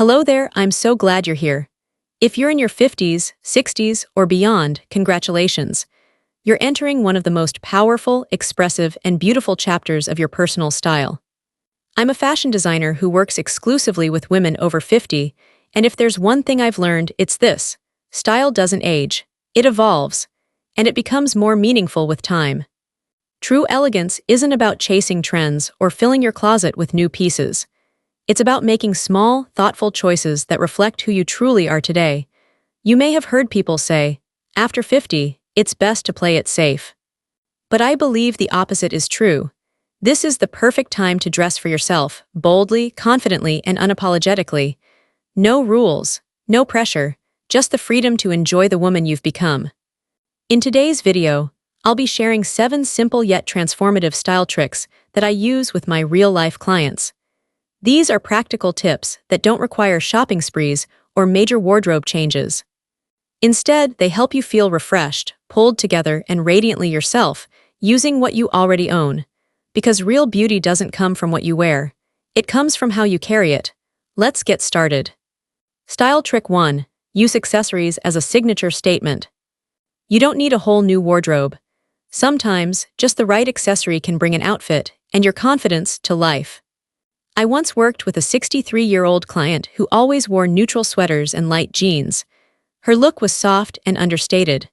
Hello there, I'm so glad you're here. If you're in your 50s, 60s, or beyond, congratulations. You're entering one of the most powerful, expressive, and beautiful chapters of your personal style. I'm a fashion designer who works exclusively with women over 50, and if there's one thing I've learned, it's this: style doesn't age, it evolves, and it becomes more meaningful with time. True elegance isn't about chasing trends or filling your closet with new pieces. It's about making small, thoughtful choices that reflect who you truly are today. You may have heard people say, after 50, it's best to play it safe. But I believe the opposite is true. This is the perfect time to dress for yourself, boldly, confidently, and unapologetically. No rules, no pressure, just the freedom to enjoy the woman you've become. In today's video, I'll be sharing 7 simple yet transformative style tricks that I use with my real-life clients. These are practical tips that don't require shopping sprees or major wardrobe changes. Instead, they help you feel refreshed, pulled together, and radiantly yourself, using what you already own. Because real beauty doesn't come from what you wear. It comes from how you carry it. Let's get started. Style Trick 1. Use accessories as a signature statement. You don't need a whole new wardrobe. Sometimes, just the right accessory can bring an outfit and your confidence to life. I once worked with a 63-year-old client who always wore neutral sweaters and light jeans. Her look was soft and understated.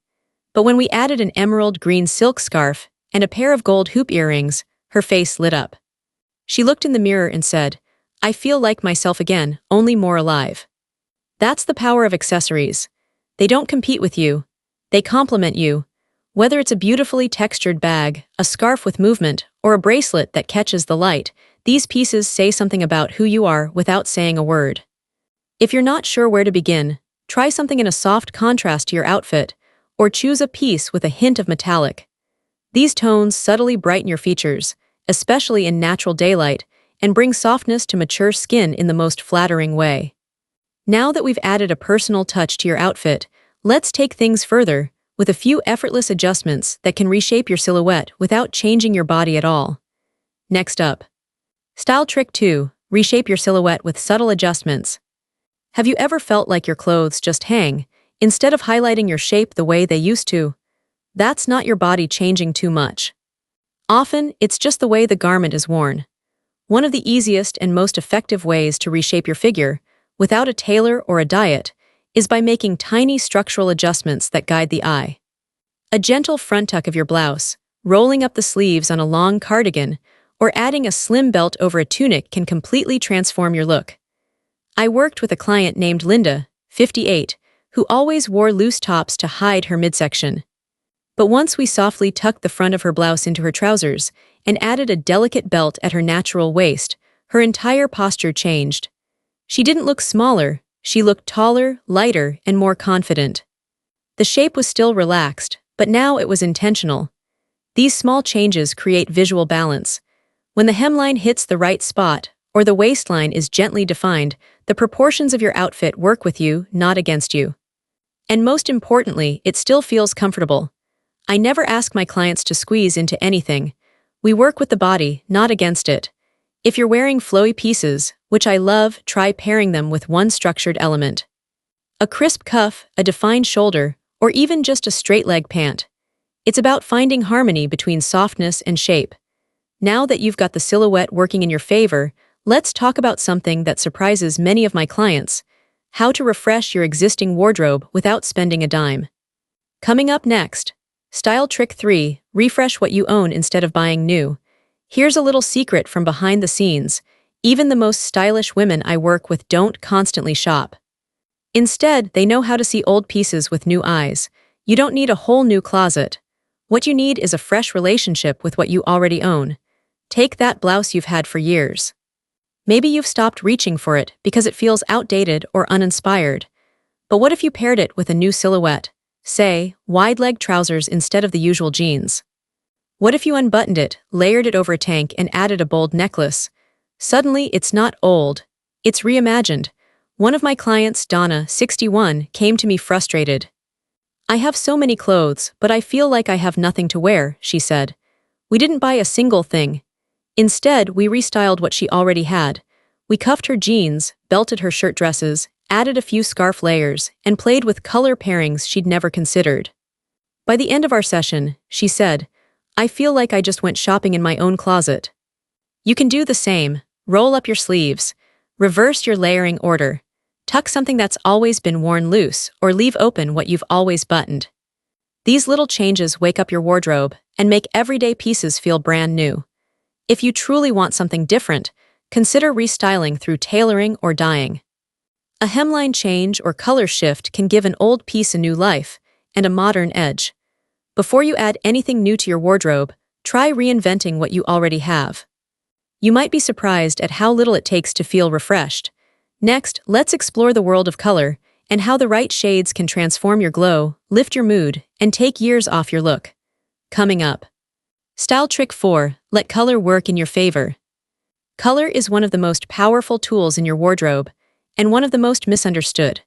But when we added an emerald green silk scarf and a pair of gold hoop earrings, her face lit up. She looked in the mirror and said, "I feel like myself again, only more alive." That's the power of accessories. They don't compete with you. They complement you. Whether it's a beautifully textured bag, a scarf with movement, or a bracelet that catches the light, these pieces say something about who you are without saying a word. If you're not sure where to begin, try something in a soft contrast to your outfit, or choose a piece with a hint of metallic. These tones subtly brighten your features, especially in natural daylight, and bring softness to mature skin in the most flattering way. Now that we've added a personal touch to your outfit, let's take things further with a few effortless adjustments that can reshape your silhouette without changing your body at all. Next up. Style Trick 2. Reshape your silhouette with subtle adjustments. Have you ever felt like your clothes just hang, instead of highlighting your shape the way they used to? That's not your body changing too much. Often, it's just the way the garment is worn. One of the easiest and most effective ways to reshape your figure, without a tailor or a diet, is by making tiny structural adjustments that guide the eye. A gentle front tuck of your blouse, rolling up the sleeves on a long cardigan, or adding a slim belt over a tunic can completely transform your look. I worked with a client named Linda, 58, who always wore loose tops to hide her midsection. But once we softly tucked the front of her blouse into her trousers and added a delicate belt at her natural waist, her entire posture changed. She didn't look smaller, she looked taller, lighter, and more confident. The shape was still relaxed, but now it was intentional. These small changes create visual balance. When the hemline hits the right spot, or the waistline is gently defined, the proportions of your outfit work with you, not against you. And most importantly, it still feels comfortable. I never ask my clients to squeeze into anything. We work with the body, not against it. If you're wearing flowy pieces, which I love, try pairing them with one structured element. A crisp cuff, a defined shoulder, or even just a straight leg pant. It's about finding harmony between softness and shape. Now that you've got the silhouette working in your favor, let's talk about something that surprises many of my clients: how to refresh your existing wardrobe without spending a dime. Coming up next, Style Trick 3. Refresh what you own instead of buying new. Here's a little secret from behind the scenes: even the most stylish women I work with don't constantly shop. Instead, they know how to see old pieces with new eyes. You don't need a whole new closet. What you need is a fresh relationship with what you already own. Take that blouse you've had for years. Maybe you've stopped reaching for it because it feels outdated or uninspired. But what if you paired it with a new silhouette? Say, wide-leg trousers instead of the usual jeans. What if you unbuttoned it, layered it over a tank, and added a bold necklace? Suddenly, it's not old. It's reimagined. One of my clients, Donna, 61, came to me frustrated. "I have so many clothes, but I feel like I have nothing to wear," she said. We didn't buy a single thing. Instead, we restyled what she already had. We cuffed her jeans, belted her shirt dresses, added a few scarf layers, and played with color pairings she'd never considered. By the end of our session, she said, "I feel like I just went shopping in my own closet." You can do the same. Roll up your sleeves, reverse your layering order, tuck something that's always been worn loose, or leave open what you've always buttoned. These little changes wake up your wardrobe and make everyday pieces feel brand new. If you truly want something different, consider restyling through tailoring or dyeing. A hemline change or color shift can give an old piece a new life and a modern edge. Before you add anything new to your wardrobe, try reinventing what you already have. You might be surprised at how little it takes to feel refreshed. Next, let's explore the world of color and how the right shades can transform your glow, lift your mood, and take years off your look. Coming up. Style Trick 4. Let color work in your favor. Color is one of the most powerful tools in your wardrobe, and one of the most misunderstood.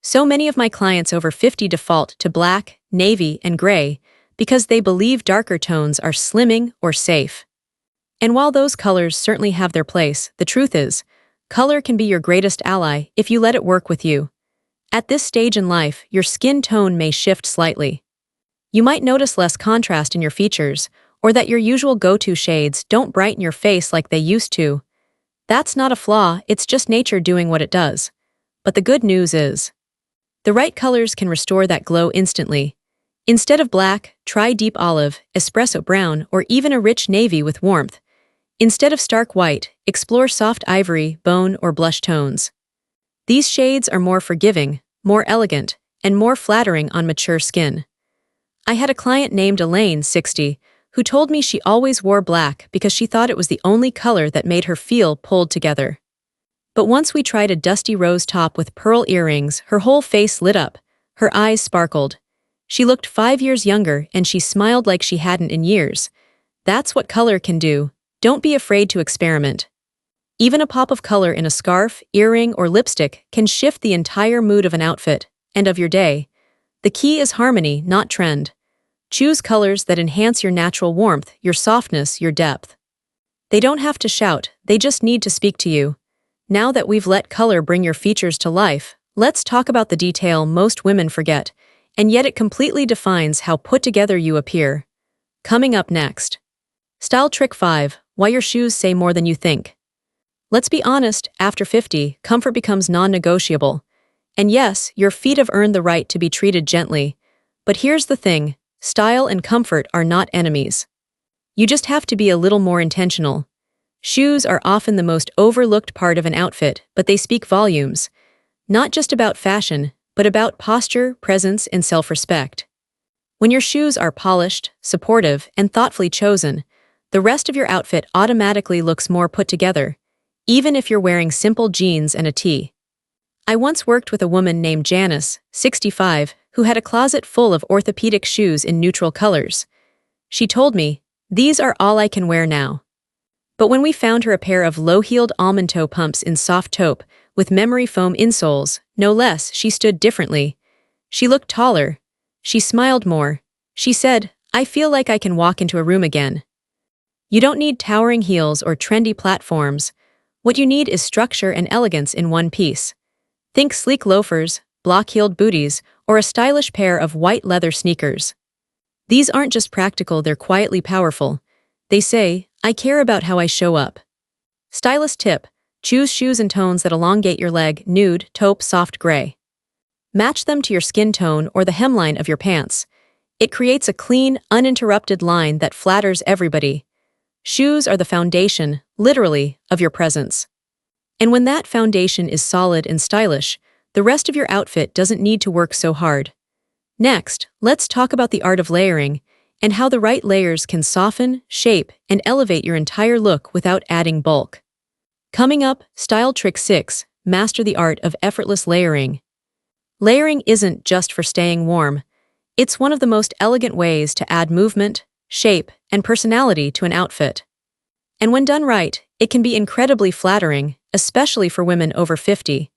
So many of my clients over 50 default to black, navy, and gray because they believe darker tones are slimming or safe. And while those colors certainly have their place, the truth is, color can be your greatest ally if you let it work with you. At this stage in life, your skin tone may shift slightly. You might notice less contrast in your features, or that your usual go-to shades don't brighten your face like they used to. That's not a flaw, it's just nature doing what it does. But the good news is, the right colors can restore that glow instantly. Instead of black, try deep olive, espresso brown, or even a rich navy with warmth. Instead of stark white, explore soft ivory, bone, or blush tones. These shades are more forgiving, more elegant, and more flattering on mature skin. I had a client named Elaine, 60, who told me she always wore black because she thought it was the only color that made her feel pulled together. But once we tried a dusty rose top with pearl earrings, her whole face lit up, her eyes sparkled. She looked 5 years younger and she smiled like she hadn't in years. That's what color can do. Don't be afraid to experiment. Even a pop of color in a scarf, earring, or lipstick can shift the entire mood of an outfit and of your day. The key is harmony, not trend. Choose colors that enhance your natural warmth, your softness, your depth. They don't have to shout, they just need to speak to you. Now that we've let color bring your features to life, let's talk about the detail most women forget, and yet it completely defines how put together you appear. Coming up next. Style Trick 5. Why your shoes say more than you think. Let's be honest, after 50, comfort becomes non-negotiable. And yes, your feet have earned the right to be treated gently. But here's the thing, style and comfort are not enemies. You just have to be a little more intentional. Shoes are often the most overlooked part of an outfit, but they speak volumes. Not just about fashion, but about posture, presence, and self-respect. When your shoes are polished, supportive, and thoughtfully chosen, the rest of your outfit automatically looks more put together, even if you're wearing simple jeans and a tee. I once worked with a woman named Janice, 65, who had a closet full of orthopedic shoes in neutral colors. She told me, "These are all I can wear now." But when we found her a pair of low-heeled almond toe pumps in soft taupe, with memory foam insoles, no less, she stood differently. She looked taller. She smiled more. She said, "I feel like I can walk into a room again." You don't need towering heels or trendy platforms. What you need is structure and elegance in one piece. Think sleek loafers, block-heeled booties, or a stylish pair of white leather sneakers. These aren't just practical, they're quietly powerful. They say, "I care about how I show up." Stylist tip: choose shoes and tones that elongate your leg, nude, taupe, soft gray. Match them to your skin tone or the hemline of your pants. It creates a clean, uninterrupted line that flatters everybody. Shoes are the foundation, literally, of your presence. And when that foundation is solid and stylish, the rest of your outfit doesn't need to work so hard. Next, let's talk about the art of layering and how the right layers can soften, shape, and elevate your entire look without adding bulk. Coming up, Style Trick 6, master the art of effortless layering. Layering isn't just for staying warm. It's one of the most elegant ways to add movement, shape, and personality to an outfit. And when done right, it can be incredibly flattering, especially for women over 50.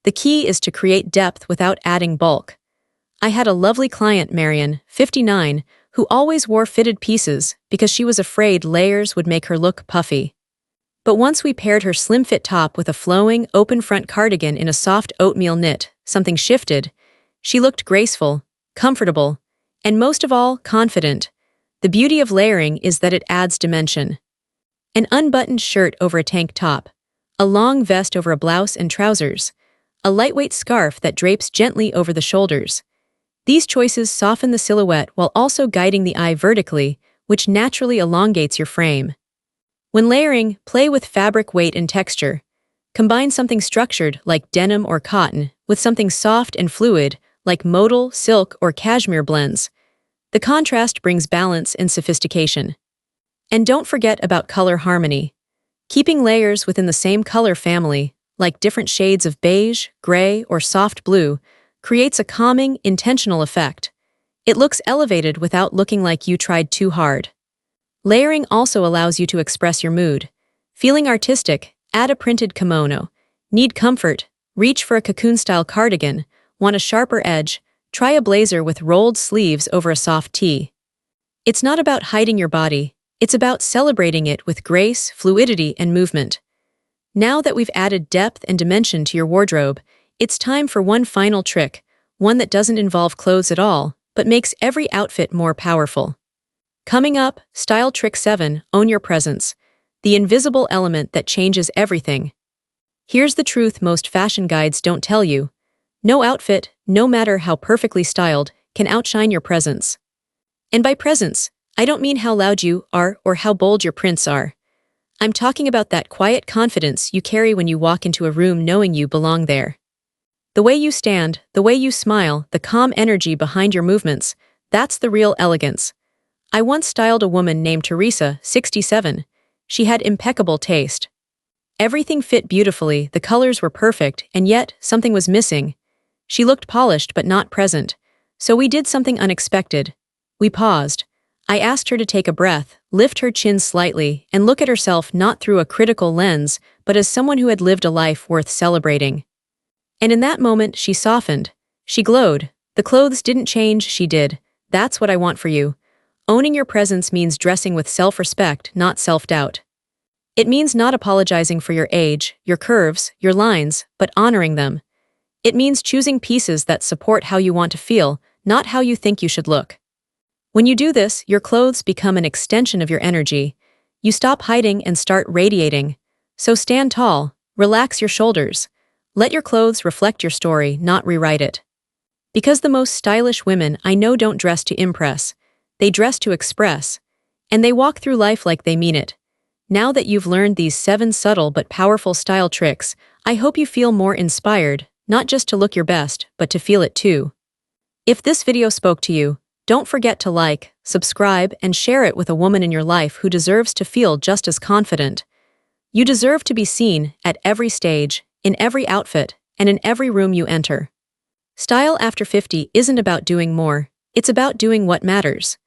The key is to create depth without adding bulk. I had a lovely client, Marion, 59, who always wore fitted pieces because she was afraid layers would make her look puffy. But once we paired her slim-fit top with a flowing, open-front cardigan in a soft oatmeal knit, something shifted. She looked graceful, comfortable, and most of all, confident. The beauty of layering is that it adds dimension. An unbuttoned shirt over a tank top, a long vest over a blouse and trousers, a lightweight scarf that drapes gently over the shoulders. These choices soften the silhouette while also guiding the eye vertically, which naturally elongates your frame. When layering, play with fabric weight and texture. Combine something structured, like denim or cotton, with something soft and fluid, like modal, silk, or cashmere blends. The contrast brings balance and sophistication. And don't forget about color harmony. Keeping layers within the same color family, like different shades of beige, gray, or soft blue, creates a calming, intentional effect. It looks elevated without looking like you tried too hard. Layering also allows you to express your mood. Feeling artistic, add a printed kimono. Need comfort? Reach for a cocoon-style cardigan. Want a sharper edge? Try a blazer with rolled sleeves over a soft tee. It's not about hiding your body. It's about celebrating it with grace, fluidity, and movement. Now that we've added depth and dimension to your wardrobe, it's time for one final trick, one that doesn't involve clothes at all, but makes every outfit more powerful. Coming up, Style Trick 7, Own Your Presence, the invisible element that changes everything. Here's the truth most fashion guides don't tell you. No outfit, no matter how perfectly styled, can outshine your presence. And by presence, I don't mean how loud you are or how bold your prints are. I'm talking about that quiet confidence you carry when you walk into a room knowing you belong there. The way you stand, the way you smile, the calm energy behind your movements, that's the real elegance. I once styled a woman named Teresa, 67. She had impeccable taste. Everything fit beautifully, the colors were perfect, and yet, something was missing. She looked polished but not present. So we did something unexpected. We paused. I asked her to take a breath, lift her chin slightly, and look at herself not through a critical lens, but as someone who had lived a life worth celebrating. And in that moment, she softened. She glowed. The clothes didn't change, she did. That's what I want for you. Owning your presence means dressing with self-respect, not self-doubt. It means not apologizing for your age, your curves, your lines, but honoring them. It means choosing pieces that support how you want to feel, not how you think you should look. When you do this, your clothes become an extension of your energy. You stop hiding and start radiating. So stand tall, relax your shoulders. Let your clothes reflect your story, not rewrite it. Because the most stylish women I know don't dress to impress. They dress to express. And they walk through life like they mean it. Now that you've learned these 7 subtle but powerful style tricks, I hope you feel more inspired, not just to look your best, but to feel it too. If this video spoke to you, don't forget to like, subscribe, and share it with a woman in your life who deserves to feel just as confident. You deserve to be seen at every stage, in every outfit, and in every room you enter. Style after 50 isn't about doing more, it's about doing what matters.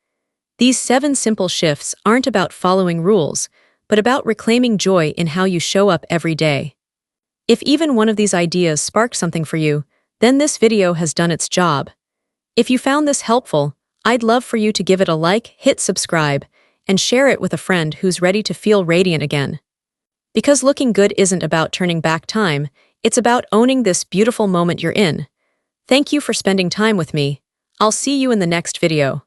These 7 simple shifts aren't about following rules, but about reclaiming joy in how you show up every day. If even one of these ideas sparked something for you, then this video has done its job. If you found this helpful, I'd love for you to give it a like, hit subscribe, and share it with a friend who's ready to feel radiant again. Because looking good isn't about turning back time, it's about owning this beautiful moment you're in. Thank you for spending time with me. I'll see you in the next video.